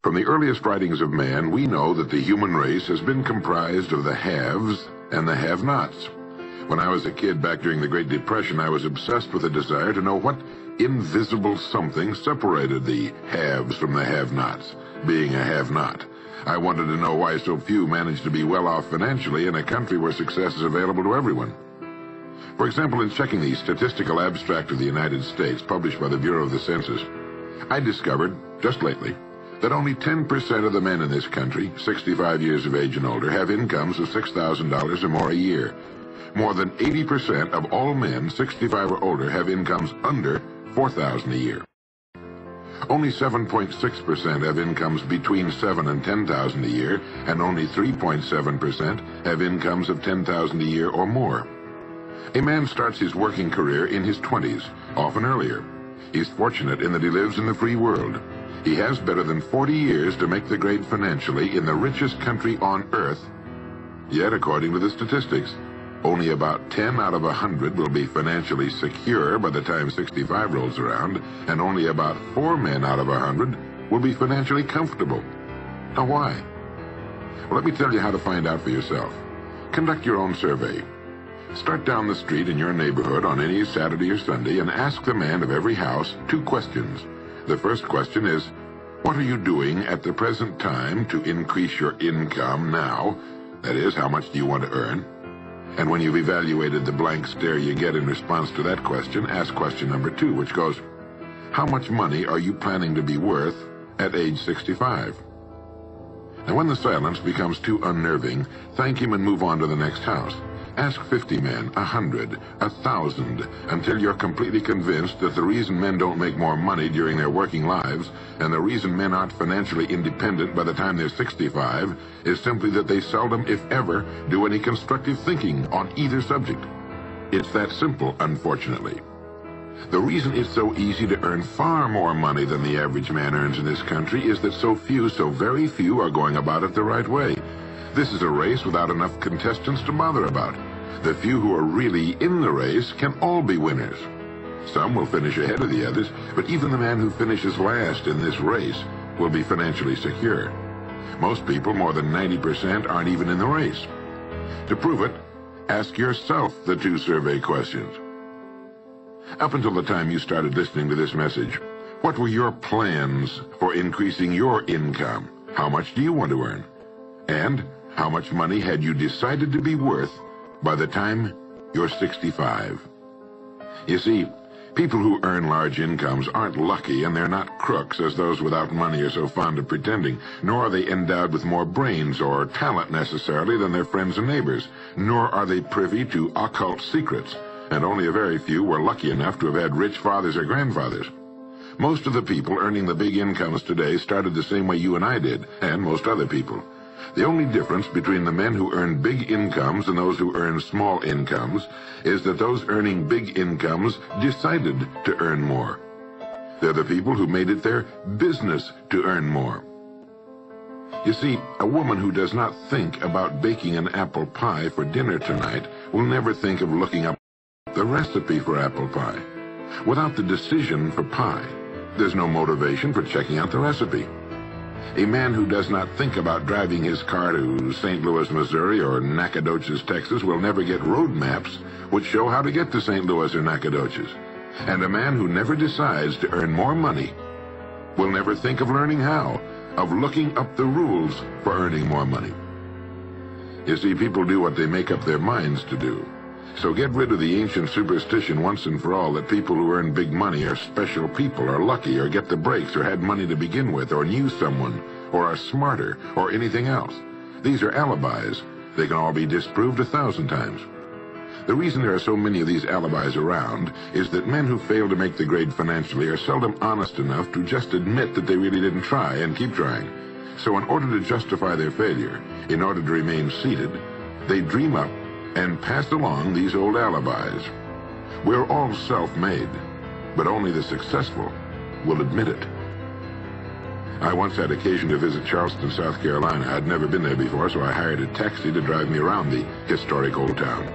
From the earliest writings of man, we know that the human race has been comprised of the haves and the have-nots. When I was a kid back during the Great Depression, I was obsessed with a desire to know what invisible something separated the haves from the have-nots, being a have-not. I wanted to know why so few managed to be well off financially in a country where success is available to everyone. For example, in checking the Statistical Abstract of the United States, published by the Bureau of the Census, I discovered, just lately, that only 10% of the men in this country, 65 years of age and older, have incomes of $6,000 or more a year. More than 80% of all men 65 or older have incomes under $4,000 a year. Only 7.6% have incomes between $7,000 and $10,000 a year, and only 3.7% have incomes of $10,000 a year or more. A man starts his working career in his 20s, often earlier. He's fortunate in that he lives in the free world. He has better than 40 years to make the grade financially in the richest country on earth. Yet, according to the statistics, only about 10 out of 100 will be financially secure by the time 65 rolls around, and only about 4 men out of 100 will be financially comfortable. Now, why? Well, let me tell you how to find out for yourself. Conduct your own survey. Start down the street in your neighborhood on any Saturday or Sunday and ask the man of every house 2 questions. The first question is, what are you doing at the present time to increase your income now? That is, how much do you want to earn? And when you've evaluated the blank stare you get in response to that question, ask question number 2, which goes, how much money are you planning to be worth at age 65? Now, when the silence becomes too unnerving, thank him and move on to the next house. Ask 50 men, 100, 1,000, until you're completely convinced that the reason men don't make more money during their working lives, and the reason men aren't financially independent by the time they're 65, is simply that they seldom, if ever, do any constructive thinking on either subject. It's that simple, unfortunately. The reason it's so easy to earn far more money than the average man earns in this country is that so very few, are going about it the right way. This is a race without enough contestants to bother about. The few who are really in the race can all be winners. Some will finish ahead of the others, but even the man who finishes last in this race will be financially secure. Most people, more than 90%, aren't even in the race. To prove it, ask yourself the 2 survey questions. Up until the time you started listening to this message, what were your plans for increasing your income? How much do you want to earn? And how much money had you decided to be worth by the time you're 65? You see, people who earn large incomes aren't lucky, and they're not crooks, as those without money are so fond of pretending, nor are they endowed with more brains or talent necessarily than their friends and neighbors, nor are they privy to occult secrets, and only a very few were lucky enough to have had rich fathers or grandfathers. Most of the people earning the big incomes today started the same way you and I did, and most other people. The only difference between the men who earn big incomes and those who earn small incomes is that those earning big incomes decided to earn more. They're the people who made it their business to earn more. You see, a woman who does not think about baking an apple pie for dinner tonight will never think of looking up the recipe for apple pie. Without the decision for pie, there's no motivation for checking out the recipe. A man who does not think about driving his car to St. Louis, Missouri or Nacogdoches, Texas will never get road maps which show how to get to St. Louis or Nacogdoches. And a man who never decides to earn more money will never think of learning how, of looking up the rules for earning more money. You see, people do what they make up their minds to do. So get rid of the ancient superstition once and for all that people who earn big money are special people, or lucky, or get the breaks, or had money to begin with, or knew someone, or are smarter, or anything else. These are alibis. They can all be disproved 1,000 times. The reason there are so many of these alibis around is that men who fail to make the grade financially are seldom honest enough to just admit that they really didn't try and keep trying. So in order to justify their failure, in order to remain seated, they dream up and pass along these old alibis. We're all self-made, but only the successful will admit it. I once had occasion to visit Charleston, South Carolina. I'd never been there before, so I hired a taxi to drive me around the historic old town.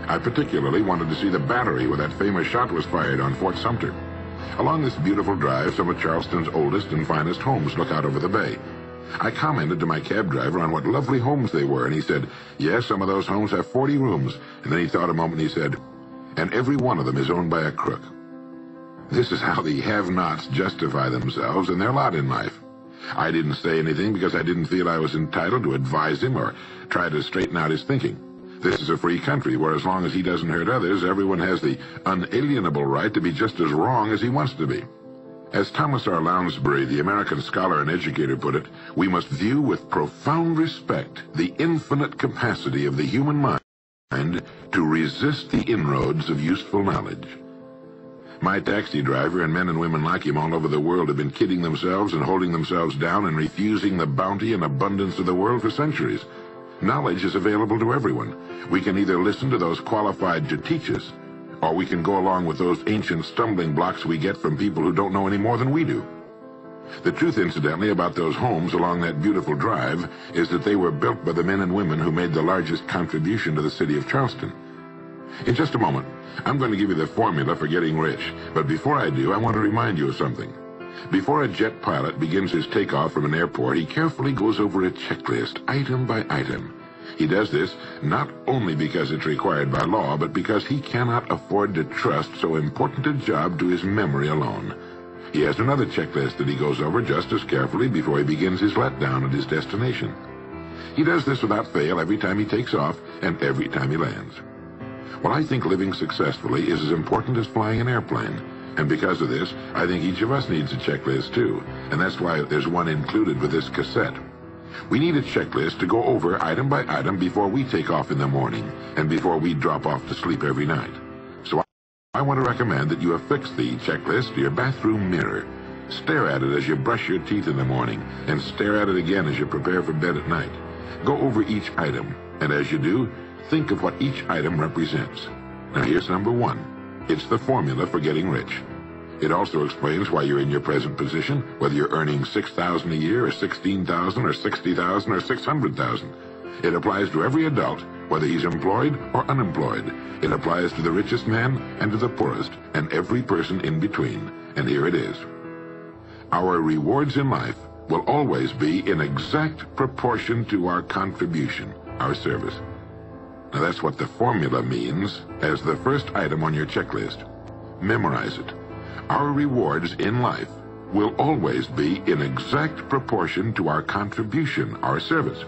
I particularly wanted to see the battery where that famous shot was fired on Fort Sumter. Along this beautiful drive, some of Charleston's oldest and finest homes look out over the bay. I commented to my cab driver on what lovely homes they were, and he said, yes, some of those homes have 40 rooms. And then he thought a moment and he said, and every one of them is owned by a crook. This is how the have-nots justify themselves and their lot in life. I didn't say anything because I didn't feel I was entitled to advise him or try to straighten out his thinking. This is a free country where as long as he doesn't hurt others, everyone has the unalienable right to be just as wrong as he wants to be. As Thomas R. Lounsbury, the American scholar and educator, put it, we must view with profound respect the infinite capacity of the human mind to resist the inroads of useful knowledge. My taxi driver and men and women like him all over the world have been kidding themselves and holding themselves down and refusing the bounty and abundance of the world for centuries. Knowledge is available to everyone. We can either listen to those qualified to teach us, or we can go along with those ancient stumbling blocks we get from people who don't know any more than we do. The truth, incidentally, about those homes along that beautiful drive is that they were built by the men and women who made the largest contribution to the city of Charleston. In just a moment, I'm going to give you the formula for getting rich, but before I do, I want to remind you of something. Before a jet pilot begins his takeoff from an airport, he carefully goes over a checklist, item by item. He does this not only because it's required by law, but because he cannot afford to trust so important a job to his memory alone. He has another checklist that he goes over just as carefully before he begins his letdown at his destination. He does this without fail every time he takes off and every time he lands. Well, I think living successfully is as important as flying an airplane. And because of this, I think each of us needs a checklist too. And that's why there's one included with this cassette. We need a checklist to go over item by item before we take off in the morning and before we drop off to sleep every night. So I want to recommend that you affix the checklist to your bathroom mirror. Stare at it as you brush your teeth in the morning and stare at it again as you prepare for bed at night. Go over each item, and as you do, think of what each item represents. Now here's number one. It's the formula for getting rich. It also explains why you're in your present position, whether you're earning $6,000 a year or $16,000 or $60,000 or $600,000. It applies to every adult, whether he's employed or unemployed. It applies to the richest man and to the poorest, and every person in between. And here it is. Our rewards in life will always be in exact proportion to our contribution, our service. Now that's what the formula means as the first item on your checklist. Memorize it. Our rewards in life will always be in exact proportion to our contribution, our service.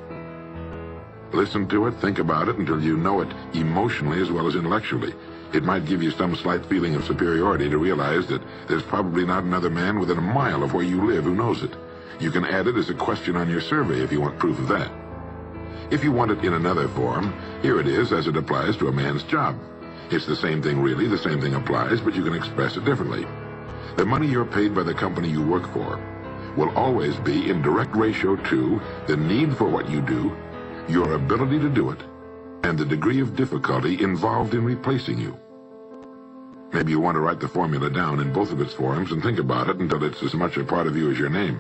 Listen to it, think about it until you know it emotionally as well as intellectually. It might give you some slight feeling of superiority to realize that there's probably not another man within a mile of where you live who knows it. You can add it as a question on your survey if you want proof of that. If you want it in another form, here it is as it applies to a man's job. It's the same thing really, the same thing applies, but you can express it differently. The money you're paid by the company you work for will always be in direct ratio to the need for what you do, your ability to do it, and the degree of difficulty involved in replacing you. Maybe you want to write the formula down in both of its forms and think about it until it's as much a part of you as your name.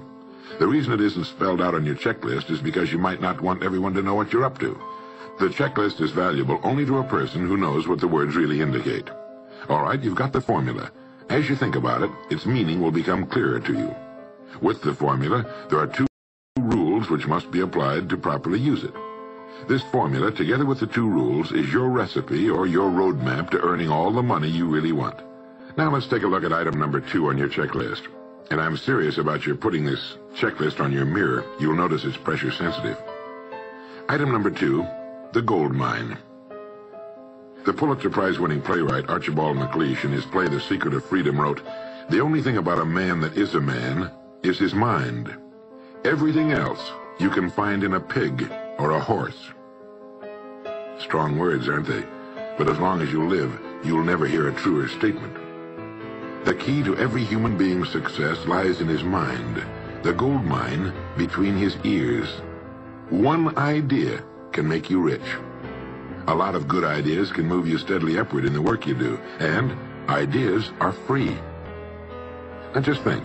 The reason it isn't spelled out on your checklist is because you might not want everyone to know what you're up to. The checklist is valuable only to a person who knows what the words really indicate. All right, you've got the formula. As you think about it, its meaning will become clearer to you. With the formula, there are two rules which must be applied to properly use it. This formula, together with the two rules, is your recipe or your roadmap to earning all the money you really want. Now let's take a look at item number 2 on your checklist. And I'm serious about your putting this checklist on your mirror. You'll notice it's pressure sensitive. Item number 2, the Goldmine. The Pulitzer Prize-winning playwright Archibald MacLeish in his play The Secret of Freedom wrote, "The only thing about a man that is a man is his mind. Everything else you can find in a pig or a horse." Strong words, aren't they? But as long as you live, you'll never hear a truer statement. The key to every human being's success lies in his mind, the gold mine between his ears. One idea can make you rich. A lot of good ideas can move you steadily upward in the work you do, and ideas are free. And just think,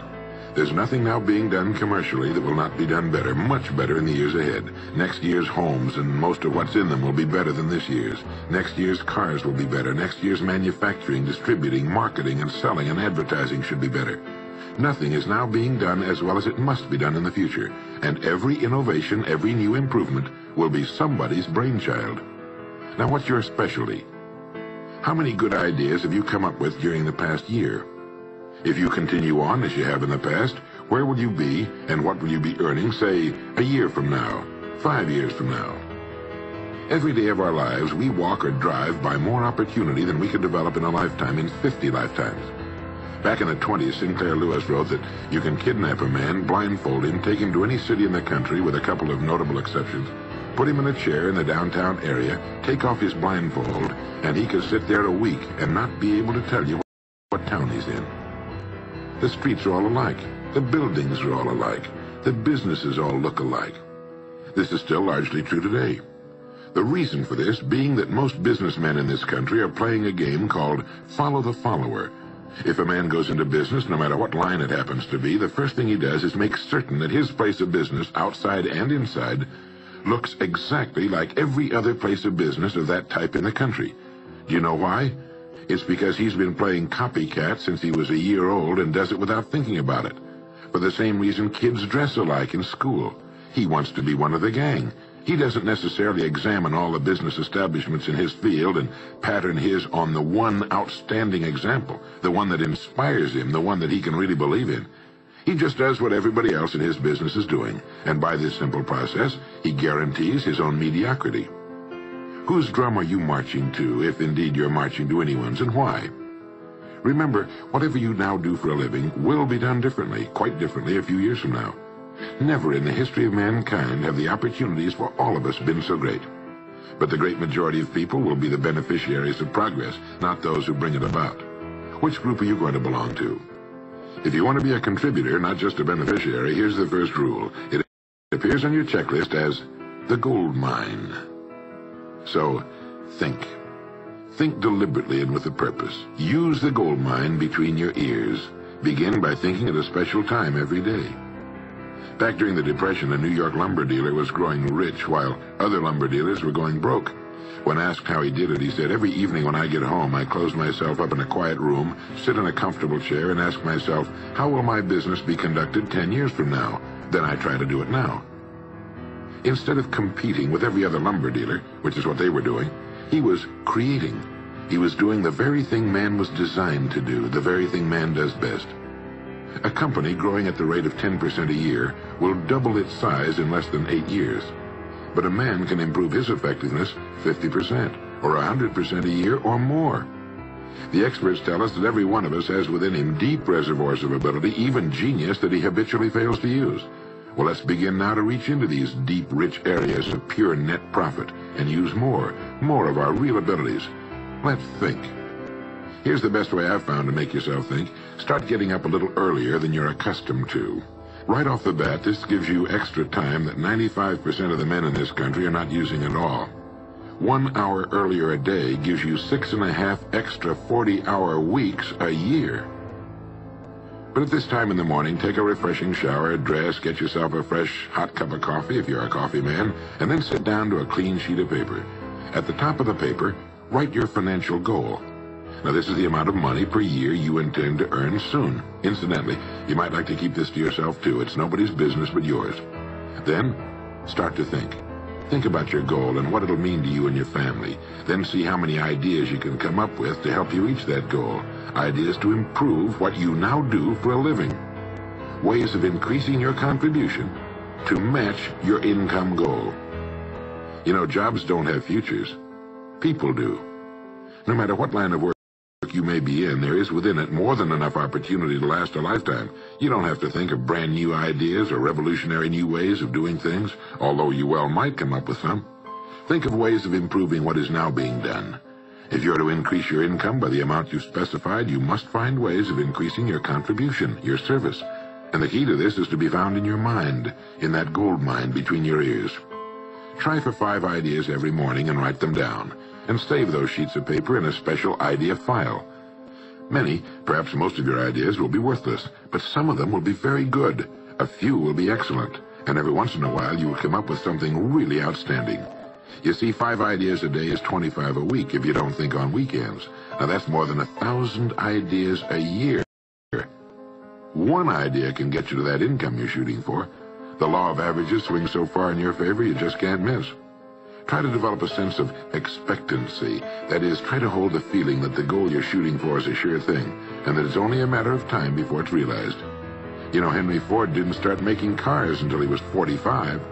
there's nothing now being done commercially that will not be done better, much better in the years ahead. Next year's homes and most of what's in them will be better than this year's. Next year's cars will be better. Next year's manufacturing, distributing, marketing, and selling and advertising should be better. Nothing is now being done as well as it must be done in the future, and every innovation, every new improvement will be somebody's brainchild. Now, what's your specialty? How many good ideas have you come up with during the past year? If you continue on as you have in the past, where will you be and what will you be earning, say, a year from now, 5 years from now? Every day of our lives, we walk or drive by more opportunity than we could develop in a lifetime, in 50 lifetimes. Back in the 20s, Sinclair Lewis wrote that you can kidnap a man, blindfold him, take him to any city in the country with a couple of notable exceptions, put him in a chair in the downtown area, take off his blindfold, and he could sit there a week and not be able to tell you what town he's in. The streets are all alike. The buildings are all alike. The businesses all look alike. This is still largely true today. The reason for this being that most businessmen in this country are playing a game called follow the follower. If a man goes into business, no matter what line it happens to be, the first thing he does is make certain that his place of business, outside and inside, looks exactly like every other place of business of that type in the country. Do you know why? It's because he's been playing copycat since he was a year old and does it without thinking about it. For the same reason kids dress alike in school. He wants to be one of the gang. He doesn't necessarily examine all the business establishments in his field and pattern his on the one outstanding example, the one that inspires him, the one that he can really believe in. He just does what everybody else in his business is doing, and by this simple process, he guarantees his own mediocrity. Whose drum are you marching to, if indeed you're marching to anyone's, and why? Remember, whatever you now do for a living will be done differently, quite differently a few years from now. Never in the history of mankind have the opportunities for all of us been so great. But the great majority of people will be the beneficiaries of progress, not those who bring it about. Which group are you going to belong to? If you want to be a contributor, not just a beneficiary, here's the first rule. It appears on your checklist as the Goldmine. So, think. Think deliberately and with a purpose. Use the Goldmine between your ears. Begin by thinking at a special time every day. Back during the Depression, a New York lumber dealer was growing rich while other lumber dealers were going broke. When asked how he did it, he said, "Every evening when I get home, I close myself up in a quiet room, sit in a comfortable chair, and ask myself, how will my business be conducted 10 years from now? Then I try to do it now." Instead of competing with every other lumber dealer, which is what they were doing, he was creating. He was doing the very thing man was designed to do, the very thing man does best. A company growing at the rate of 10% a year will double its size in less than 8 years. But a man can improve his effectiveness 50% or 100% a year or more. The experts tell us that every one of us has within him deep reservoirs of ability, even genius, that he habitually fails to use. Well, let's begin now to reach into these deep, rich areas of pure net profit and use more of our real abilities. Let's think. Here's the best way I've found to make yourself think. Start getting up a little earlier than you're accustomed to. Right off the bat, this gives you extra time that 95% of the men in this country are not using at all. 1 hour earlier a day gives you 6.5 extra 40-hour weeks a year. But at this time in the morning, take a refreshing shower, dress, get yourself a fresh, hot cup of coffee if you're a coffee man, and then sit down to a clean sheet of paper. At the top of the paper, write your financial goal. Now, this is the amount of money per year you intend to earn soon. Incidentally, you might like to keep this to yourself, too. It's nobody's business but yours. Then, start to think. Think about your goal and what it'll mean to you and your family. Then see how many ideas you can come up with to help you reach that goal. Ideas to improve what you now do for a living. Ways of increasing your contribution to match your income goal. You know, jobs don't have futures. People do. No matter what line of work you may be in, there is within it more than enough opportunity to last a lifetime. You don't have to think of brand new ideas or revolutionary new ways of doing things, although you well might come up with some. Think of ways of improving what is now being done. If you're to increase your income by the amount you've specified, you must find ways of increasing your contribution, your service. And the key to this is to be found in your mind, in that gold mine between your ears. Try for 5 ideas every morning and write them down, and save those sheets of paper in a special idea file. Many, perhaps most of your ideas will be worthless, but some of them will be very good. A few will be excellent, and every once in a while you will come up with something really outstanding. You see, 5 ideas a day is 25 a week if you don't think on weekends. Now that's more than 1,000 ideas a year. One idea can get you to that income you're shooting for. The law of averages swings so far in your favor you just can't miss. Try to develop a sense of expectancy. That is, try to hold the feeling that the goal you're shooting for is a sure thing, and that it's only a matter of time before it's realized. You know, Henry Ford didn't start making cars until he was 45.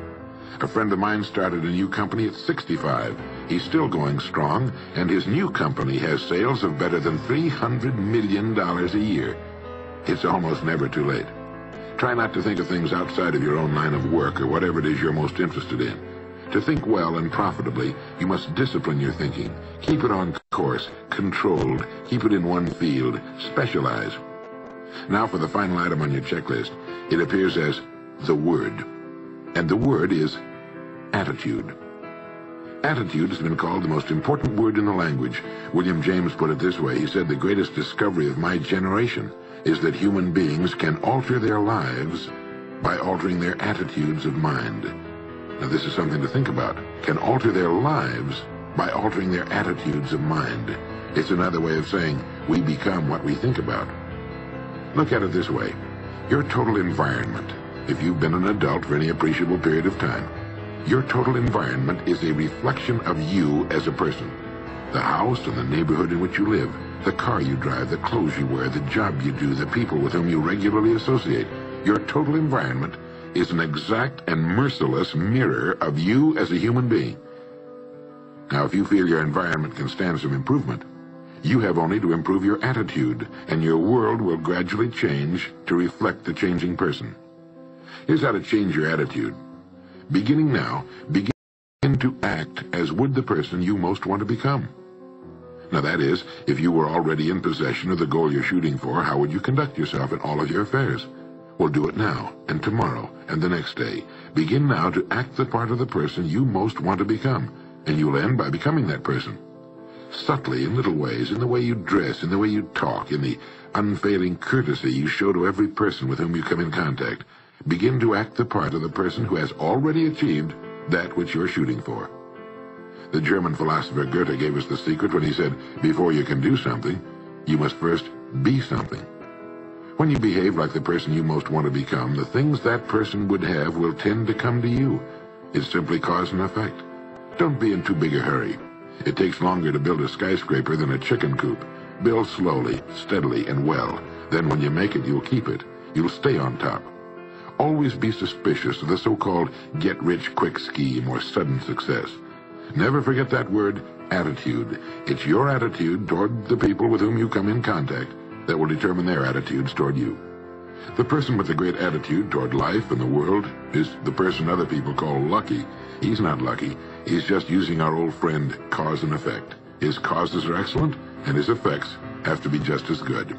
A friend of mine started a new company at 65. He's still going strong, and his new company has sales of better than $300 million a year. It's almost never too late. Try not to think of things outside of your own line of work or whatever it is you're most interested in. To think well and profitably, you must discipline your thinking. Keep it on course, controlled, keep it in one field, specialize. Now for the final item on your checklist. It appears as the word. And the word is attitude. Attitude has been called the most important word in the language. William James put it this way. He said, "The greatest discovery of my generation is that human beings can alter their lives by altering their attitudes of mind." Now this is something to think about. Can alter their lives by altering their attitudes of mind. It's another way of saying we become what we think about. Look at it this way. Your total environment, if you've been an adult for any appreciable period of time, your total environment is a reflection of you as a person. The house and the neighborhood in which you live, the car you drive, the clothes you wear, the job you do, the people with whom you regularly associate. Your total environment is an exact and merciless mirror of you as a human being. Now, if you feel your environment can stand some improvement, you have only to improve your attitude, and your world will gradually change to reflect the changing person. Here's how to change your attitude. Beginning now, begin to act as would the person you most want to become. Now that is, if you were already in possession of the goal you're shooting for, how would you conduct yourself in all of your affairs? Well, do it now, and tomorrow, and the next day. Begin now to act the part of the person you most want to become, and you'll end by becoming that person. Subtly, in little ways, in the way you dress, in the way you talk, in the unfailing courtesy you show to every person with whom you come in contact, begin to act the part of the person who has already achieved that which you're shooting for. The German philosopher Goethe gave us the secret when he said, before you can do something, you must first be something. When you behave like the person you most want to become, the things that person would have will tend to come to you. It's simply cause and effect. Don't be in too big a hurry. It takes longer to build a skyscraper than a chicken coop. Build slowly, steadily, and well. Then when you make it, you'll keep it. You'll stay on top. Always be suspicious of the so-called get-rich-quick scheme or sudden success. Never forget that word, attitude. It's your attitude toward the people with whom you come in contact that will determine their attitudes toward you. The person with a great attitude toward life and the world is the person other people call lucky. He's not lucky. He's just using our old friend cause and effect. His causes are excellent, and his effects have to be just as good.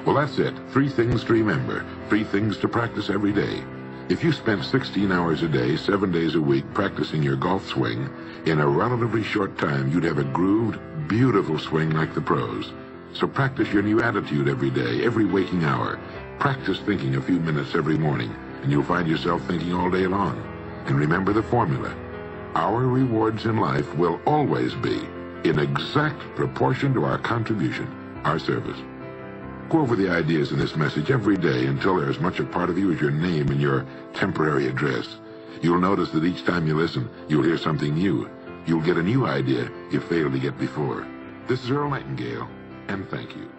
Well, that's it. 3 things to remember. 3 things to practice every day. If you spent 16 hours a day, 7 days a week practicing your golf swing, in a relatively short time you'd have a grooved, beautiful swing like the pros. So practice your new attitude every day, every waking hour. Practice thinking a few minutes every morning, and you'll find yourself thinking all day long. And remember the formula. Our rewards in life will always be in exact proportion to our contribution, our service. Go over the ideas in this message every day until they're as much a part of you as your name and your temporary address. You'll notice that each time you listen, you'll hear something new. You'll get a new idea you failed to get before. This is Earl Nightingale, and thank you.